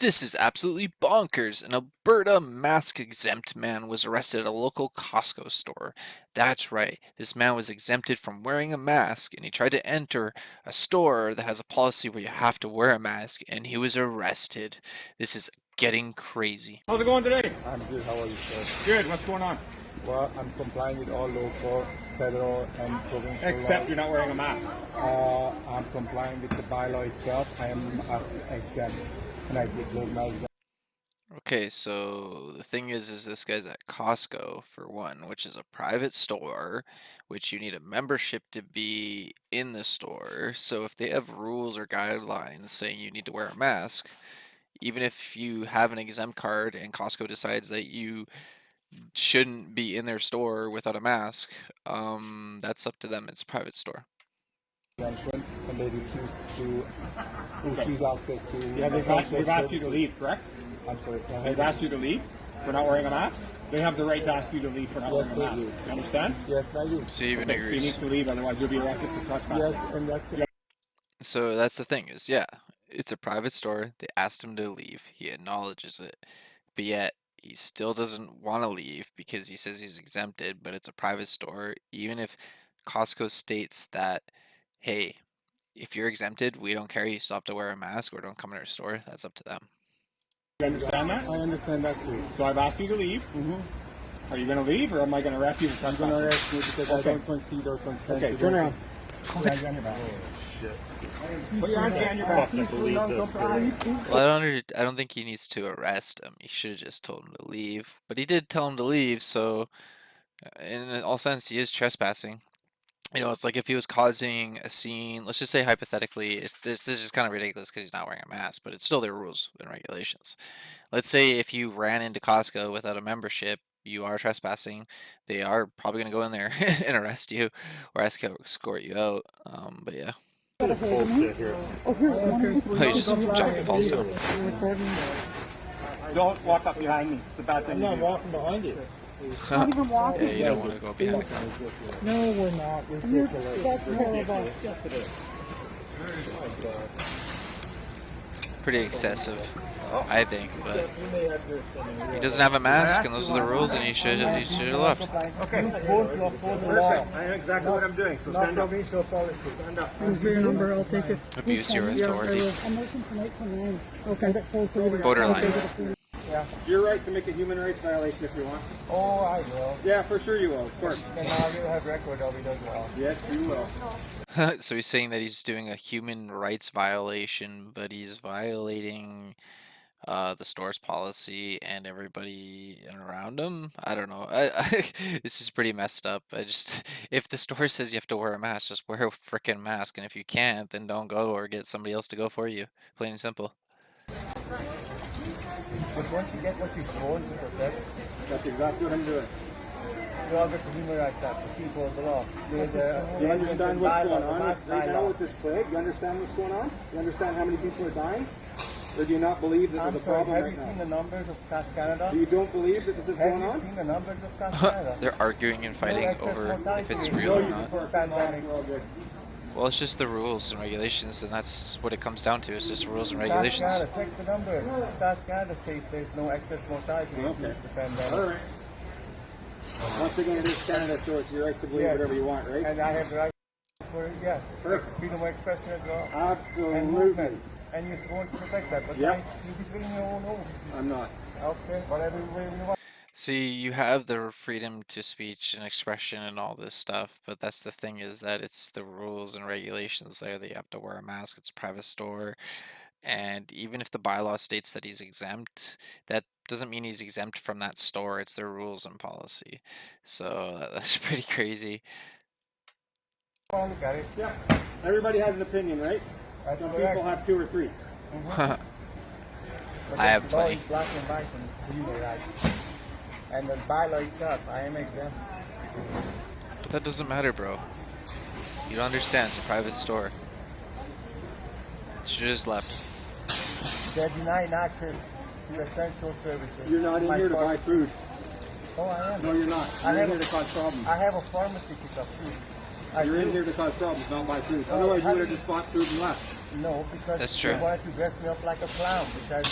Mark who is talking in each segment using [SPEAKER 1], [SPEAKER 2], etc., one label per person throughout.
[SPEAKER 1] This is absolutely bonkers. An Alberta mask exempt man was arrested at a local Costco store. That's right, this man was exempted from wearing a mask and he tried to enter a store that has a policy where you have to wear a mask and he was arrested. This is getting crazy.
[SPEAKER 2] How's it going today?
[SPEAKER 3] I'm good. How are you, sir?
[SPEAKER 2] Good. What's going on?
[SPEAKER 3] Well, I'm complying with all local, federal, and provincial
[SPEAKER 2] Except
[SPEAKER 3] laws.
[SPEAKER 2] you're not wearing a mask.
[SPEAKER 3] I'm complying with the bylaw itself. I am exempt, and I did load my exempt.
[SPEAKER 1] Okay, so the thing is this guy's at Costco for one, which is a private store, which you need a membership to be in the store. So if they have rules or guidelines saying you need to wear a mask, even if you have an exempt card and Costco decides that you shouldn't be in their store without a mask, that's up to them. It's a private store.
[SPEAKER 3] Exemption, and they refuse access to.
[SPEAKER 2] Yeah, they've asked you to leave, correct?
[SPEAKER 3] I'm sorry.
[SPEAKER 2] They've asked you to leave for not wearing a mask. They have the right to ask you to leave for not
[SPEAKER 3] Yes,
[SPEAKER 2] wearing a
[SPEAKER 3] they
[SPEAKER 2] mask.
[SPEAKER 3] do.
[SPEAKER 2] You understand?
[SPEAKER 3] Yes, I do.
[SPEAKER 1] So even
[SPEAKER 2] Okay, so you
[SPEAKER 1] agrees.
[SPEAKER 2] need to leave, otherwise you'll be arrested for trespassing.
[SPEAKER 3] Yes, and that's it.
[SPEAKER 1] So that's the thing is, yeah, it's a private store. They asked him to leave. He acknowledges it, but yet he still doesn't want to leave because he says he's exempted, but it's a private store. Even if Costco states that, hey, if you're exempted, we don't care. You still have to wear a mask or don't come in our store. That's up to them.
[SPEAKER 2] You understand that?
[SPEAKER 3] I understand that too.
[SPEAKER 2] So I've asked you to leave.
[SPEAKER 3] Mm-hmm.
[SPEAKER 2] Are you going to leave, or am I going to arrest you for
[SPEAKER 3] I'm going to
[SPEAKER 2] trespassing?
[SPEAKER 3] arrest you because
[SPEAKER 2] Okay.
[SPEAKER 3] I don't concede or consent.
[SPEAKER 2] Okay,
[SPEAKER 3] to
[SPEAKER 2] turn
[SPEAKER 3] that.
[SPEAKER 2] around. Put your hands on your back. Put your hands behind your back.
[SPEAKER 1] Well, I don't think he needs to arrest him. He should have just told him to leave. But he did tell him to leave, so in all sense, he is trespassing. You know, it's like if he was causing a scene, let's just say hypothetically, if this is just kind of ridiculous because he's not wearing a mask, but it's still their rules and regulations. Let's say if you ran into Costco without a membership, you are trespassing. They are probably going to go in there and arrest you or escort you out. But yeah. Oh, you just jumped and falls down.
[SPEAKER 2] Don't walk up behind me. It's a bad thing.
[SPEAKER 3] I'm not walking behind you.
[SPEAKER 1] Yeah, you don't want to go behind him.
[SPEAKER 3] No, we're not. We're
[SPEAKER 4] That's terrible.
[SPEAKER 2] Yes, it is.
[SPEAKER 1] Pretty excessive, I think, but he doesn't have a mask, and those are the rules, and he should have left.
[SPEAKER 2] Okay. Listen, I know exactly what I'm doing, so stand up. Stand up.
[SPEAKER 4] Is there your number? I'll take it.
[SPEAKER 1] Abuse your authority.
[SPEAKER 4] I'm working tonight for 9. Okay. At 4:30.
[SPEAKER 1] Borderline.
[SPEAKER 2] You're right to make a human rights violation if you want.
[SPEAKER 3] Oh, I will.
[SPEAKER 2] Yeah, for sure you will, of course.
[SPEAKER 3] And now you have record of it as well.
[SPEAKER 2] Yes, you will.
[SPEAKER 1] So he's saying that he's doing a human rights violation, but he's violating the store's policy and everybody around him. I don't know. This is pretty messed up. If the store says you have to wear a mask, just wear a freaking mask, and if you can't, then don't go or get somebody else to go for you. Plain and simple.
[SPEAKER 3] But once you get what you sworn to protect,
[SPEAKER 2] That's exactly what I'm doing.
[SPEAKER 3] you all get the human rights act, the people of the law.
[SPEAKER 2] You understand what's going on right now with this plague? You understand what's going on? You understand how many people are dying? Or do you not believe that
[SPEAKER 3] I'm
[SPEAKER 2] there's a
[SPEAKER 3] sorry,
[SPEAKER 2] problem
[SPEAKER 3] have
[SPEAKER 2] right
[SPEAKER 3] you seen
[SPEAKER 2] now?
[SPEAKER 3] the numbers of Stats Canada?
[SPEAKER 2] You don't believe that this is
[SPEAKER 3] Have
[SPEAKER 2] going
[SPEAKER 3] you
[SPEAKER 2] on?
[SPEAKER 3] seen the numbers of Stats Canada?
[SPEAKER 1] They're arguing and fighting
[SPEAKER 3] excess
[SPEAKER 1] over
[SPEAKER 3] mortality
[SPEAKER 1] if it's
[SPEAKER 3] rate.
[SPEAKER 1] real or
[SPEAKER 3] No,
[SPEAKER 1] not.
[SPEAKER 3] for a pandemic.
[SPEAKER 2] We're all good.
[SPEAKER 1] Well, it's just the rules and regulations, and that's what it comes down to. It's just rules and
[SPEAKER 3] Stats
[SPEAKER 1] regulations.
[SPEAKER 3] Canada, check the numbers. Stats Canada states there's no excess mortality rate due
[SPEAKER 2] Okay.
[SPEAKER 3] to the pandemic.
[SPEAKER 2] All right. Once again, it is Canada, so it's your right to believe
[SPEAKER 3] Yes.
[SPEAKER 2] whatever you want, right?
[SPEAKER 3] And I have the right for it, yes.
[SPEAKER 2] Perfect.
[SPEAKER 3] Freedom of expression as well. And
[SPEAKER 2] Absolutely.
[SPEAKER 3] movement. And you're sworn to protect that. But
[SPEAKER 2] Yep.
[SPEAKER 3] you between your own oaths.
[SPEAKER 2] I'm not.
[SPEAKER 3] Okay, whatever way you want.
[SPEAKER 1] See, you have the freedom to speech and expression and all this stuff, but that's the thing is that it's the rules and regulations there that you have to wear a mask. It's a private store, and even if the bylaw states that he's exempt, that doesn't mean he's exempt from that store. It's their rules and policy. So that's pretty crazy.
[SPEAKER 3] Well, look at it.
[SPEAKER 2] Yeah. Everybody has an opinion, right?
[SPEAKER 3] That's
[SPEAKER 2] Some
[SPEAKER 3] correct.
[SPEAKER 2] people have two or three.
[SPEAKER 3] But
[SPEAKER 1] I have
[SPEAKER 3] the law
[SPEAKER 1] plenty.
[SPEAKER 3] is black and white and human rights. And the bylaw itself, I am exempt.
[SPEAKER 1] But that doesn't matter, bro. You don't understand. It's a private store. Should have just left.
[SPEAKER 3] They're denying access to essential services.
[SPEAKER 2] You're not in
[SPEAKER 3] My
[SPEAKER 2] here to buy
[SPEAKER 3] pharmacy-
[SPEAKER 2] food.
[SPEAKER 3] Oh, I am.
[SPEAKER 2] No, you're not.
[SPEAKER 3] I
[SPEAKER 2] You're in
[SPEAKER 3] have
[SPEAKER 2] here
[SPEAKER 3] a-
[SPEAKER 2] to cause problems.
[SPEAKER 3] I have a pharmacy pickup too.
[SPEAKER 2] You're in here to cause problems, not buy food. Otherwise, you would have just bought food and left.
[SPEAKER 3] No, because
[SPEAKER 1] That's true.
[SPEAKER 3] they wanted to dress me up like a clown, which I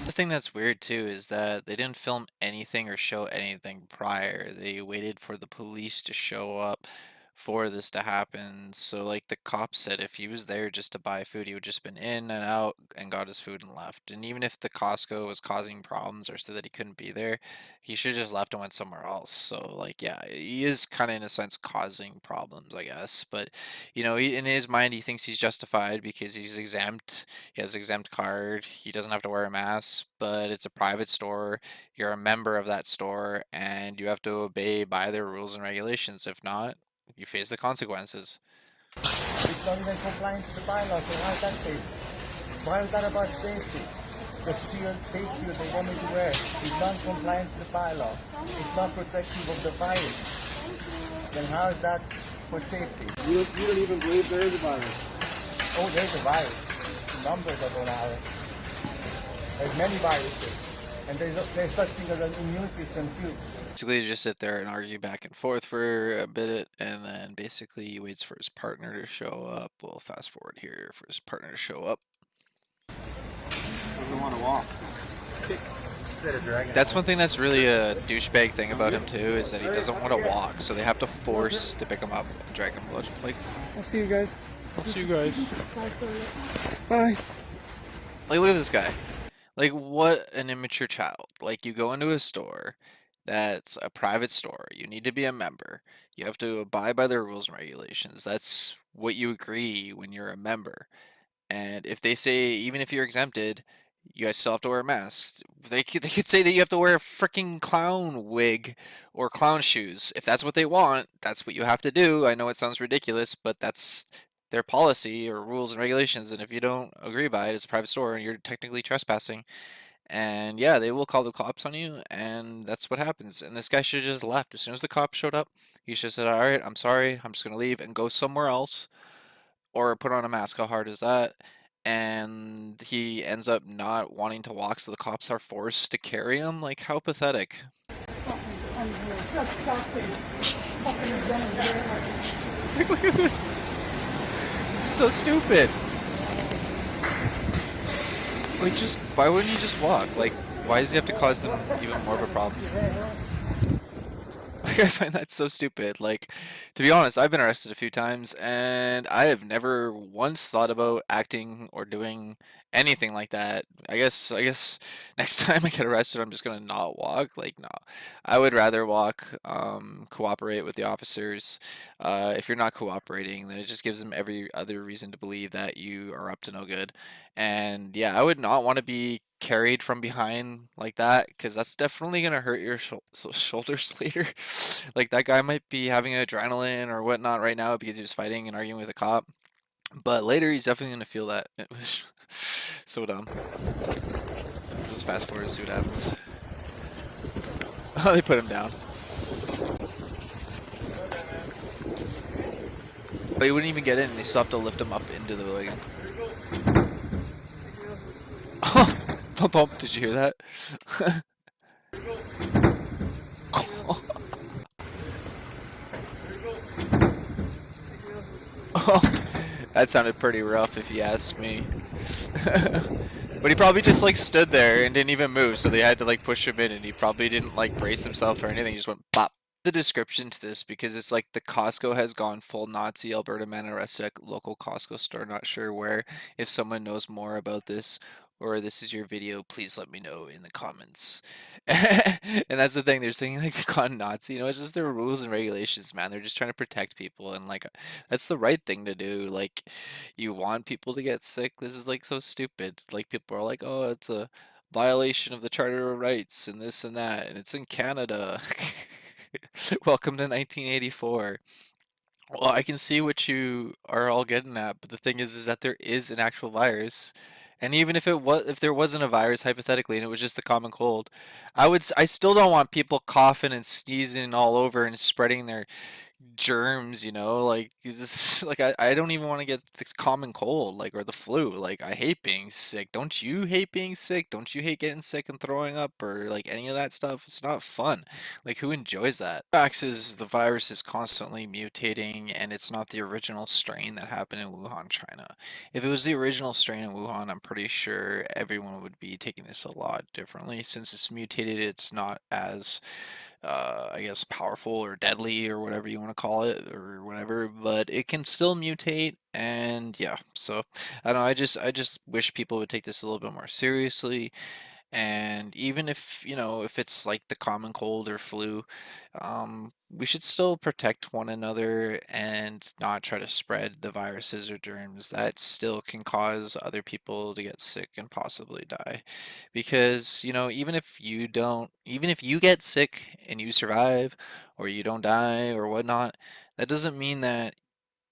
[SPEAKER 1] The thing that's weird too is that they didn't film anything or show anything prior. They waited for the police to show up for this to happen. So like the cop said, if he was there just to buy food, he would just been in and out and got his food and left. And even if the Costco was causing problems or said that he couldn't be there, he should have just left and went somewhere else. So like yeah, he is kind of in a sense causing problems, I guess. But you know, in his mind, he thinks he's justified because he's exempt. He has exempt card. He doesn't have to wear a mask, but it's a private store. You're a member of that store, and you have to obey by their rules and regulations. If not, you face the consequences.
[SPEAKER 3] It's not even complying to the bylaws, so how's that safe? Why is that about safety? The face shield they want me to wear is non-compliant to the bylaw. It's not protective of the virus. Then how is that for safety?
[SPEAKER 2] You don't even believe there is a virus.
[SPEAKER 3] Oh, there's a virus. Numbers that don't have it. There's many viruses. And there's such thing as an immune system too.
[SPEAKER 1] Basically, they just sit there and argue back and forth for a bit, and then basically he waits for his partner to show up. We'll fast forward here for his partner to show up.
[SPEAKER 2] Doesn't want to walk.
[SPEAKER 1] That's one thing that's really a douchebag thing about him too, is that he doesn't want to walk, so they have to force to pick him up and drag him. Like,
[SPEAKER 2] I'll see you guys.
[SPEAKER 1] I'll see you guys.
[SPEAKER 2] Bye.
[SPEAKER 1] Like, look at this guy. Like, what an immature child. Like, you go into a store that's a private store. You need to be a member. You have to abide by their rules and regulations. That's what you agree when you're a member. And if they say, even if you're exempted, you guys still have to wear a mask. They could say that you have to wear a freaking clown wig or clown shoes. If that's what they want, that's what you have to do. I know it sounds ridiculous, but that's their policy or rules and regulations. And if you don't agree by it, it's a private store and you're technically trespassing. And yeah, they will call the cops on you, and that's what happens. And this guy should have just left. As soon as the cops showed up, he should have said, all right, I'm sorry, I'm just going to leave and go somewhere else, or put on a mask. How hard is that? And he ends up not wanting to walk, so the cops are forced to carry him. Like, how pathetic. Look at this. This is so stupid. Like, just, why wouldn't you just walk? Like, why does he have to cause them even more of a problem? Like, I find that so stupid. Like, to be honest, I've been arrested a few times, and I have never once thought about acting or doing anything like that. I guess next time I get arrested, I'm just gonna not walk. Like, no, I would rather walk, cooperate with the officers. If you're not cooperating, then it just gives them every other reason to believe that you are up to no good. And yeah, I would not want to be carried from behind like that, because that's definitely gonna hurt your shoulders later. Like, that guy might be having adrenaline or whatnot right now because he was fighting and arguing with a cop, but later he's definitely gonna feel that. It was so dumb. Just fast forward and see what happens. Oh, they put him down. But he wouldn't even get in, and they still have to lift him up into the building. Bump, bump, did you hear that? Oh, that sounded pretty rough if you ask me. But he probably just like stood there and didn't even move, so they had to like push him in, and he probably didn't like brace himself or anything. He just went pop. The description to this, because it's like the Costco has gone full Nazi. Alberta man arrested at local Costco store. Not sure where. If someone knows more about this, or this is your video, please let me know in the comments. And that's the thing, they're saying like they've gone Nazi. You know, it's just their rules and regulations, man. They're just trying to protect people, and like that's the right thing to do. Like, you want people to get sick. This is like so stupid. Like, people are like, oh, it's a violation of the Charter of Rights and this and that, and it's in Canada. Welcome to 1984. Well, I can see what you are all getting at, but the thing is that there is an actual virus, and even if there wasn't a virus hypothetically, and it was just the common cold, I still don't want people coughing and sneezing all over and spreading their germs, you know, like this, like I don't even want to get the common cold, like, or the flu. Like, I hate being sick. Don't you hate being sick? Don't you hate getting sick and throwing up or like any of that stuff? It's not fun. Like, who enjoys that? Facts is the virus is constantly mutating, and it's not the original strain that happened in Wuhan, China. If it was the original strain in Wuhan, I'm pretty sure everyone would be taking this a lot differently. Since it's mutated, it's not as I guess powerful or deadly or whatever you want to call it or whatever, but it can still mutate. And yeah, so I don't know. I just wish people would take this a little bit more seriously. And even if, if it's like the common cold or flu, we should still protect one another and not try to spread the viruses or germs that still can cause other people to get sick and possibly die. Because, even if you get sick and you survive or you don't die or whatnot, that doesn't mean that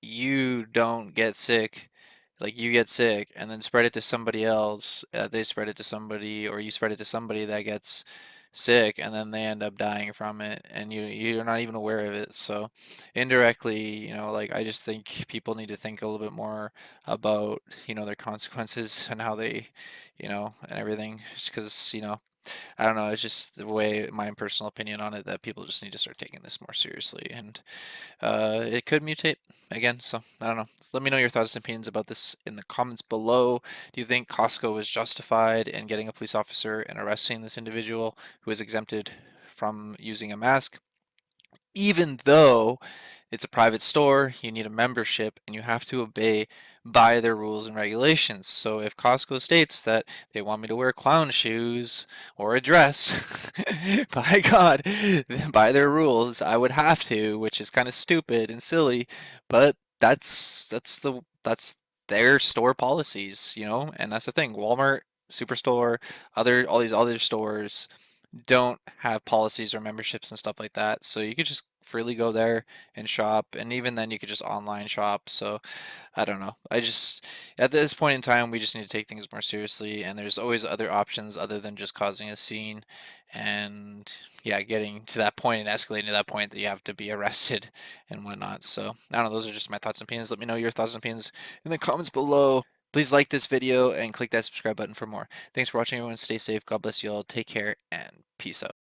[SPEAKER 1] you don't get sick, like you get sick and then spread it to somebody else, they spread it to somebody, or you spread it to somebody that gets sick and then they end up dying from it and you're not even aware of it. So indirectly, like I just think people need to think a little bit more about, their consequences and how they, and everything. Just because, I don't know, it's just the way my personal opinion on it that people just need to start taking this more seriously. And it could mutate again, so I don't know. Let me know your thoughts and opinions about this in the comments below. Do you think Costco was justified in getting a police officer and arresting this individual who is exempted from using a mask? Even though it's a private store, you need a membership and you have to obey by their rules and regulations. So if Costco states that they want me to wear clown shoes or a dress, by God, by their rules, I would have to, which is kind of stupid and silly, but that's their store policies, and that's the thing. Walmart, Superstore, all these other stores don't have policies or memberships and stuff like that. So you could just freely go there and shop. And even then, you could just online shop. So I don't know. At this point in time, we just need to take things more seriously. And there's always other options other than just causing a scene. And yeah, getting to that point and escalating to that point that you have to be arrested and whatnot. So I don't know. Those are just my thoughts and opinions. Let me know your thoughts and opinions in the comments below. Please like this video and click that subscribe button for more. Thanks for watching, everyone. Stay safe. God bless you all. Take care and peace out.